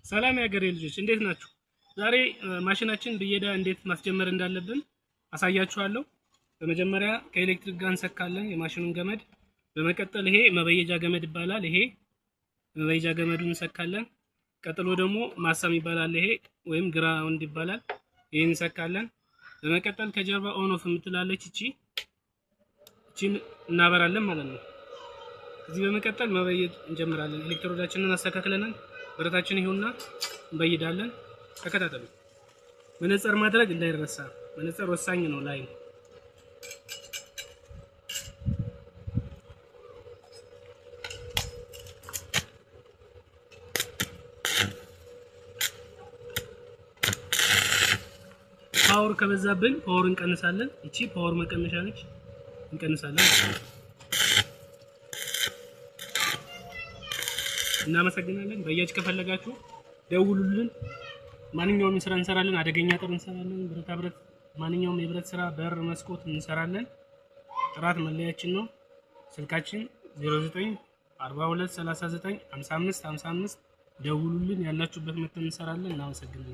ሰላም ያገሬ ልጆች እንዴት ናችሁ? ዛሬ ማሽናችን ብየዳ እንዴት ማስጀመር እንዳለብን አሳያችኋለሁ። በመጀመሪያ ከኤሌክትሪክ ጋር እንሰካለን የማሽኑን ገመድ። በመቀጠል ይሄ መበየጃ ገመድ ይባላል። ይሄ መበየጃ ገመዱን እንሰካለን። ቀጥሎ ደግሞ ማሳም ይባላል ይሄ ወይም ግራውንድ ይባላል። ይሄን እንሰካለን። በመቀጠል ከጀርባ ኦን ኦፍ የምትላለች እቺን እናበራለን ማለት ነው። ከዚህ በመቀጠል መበየድ እንጀምራለን። ኤሌክትሮዳችንን አስተካክለናል። ብረታችን ይሁንና እንበይዳለን። ተከታተሉ። መነጽር ማድረግ እንዳይረሳ። መነጽር ወሳኝ ነው ላይ ፓወር ከበዛብን ፓወር እንቀንሳለን። እቺ ፓወር መቀነሻ ነች፣ እንቀንሳለን። እናመሰግናለን። በያጅ ከፈለጋችሁ ደውሉልን። ማንኛውም ስራ እንሰራለን። አደገኛ ጥር እንሰራለን። ብረታ ብረት ማንኛውም የብረት ስራ በር፣ መስኮት እንሰራለን። ጥራት መለያችን ነው። ስልካችን 0942395555 ደውሉልን። ያላችሁበት መተን እንሰራለን። እናመሰግናለን።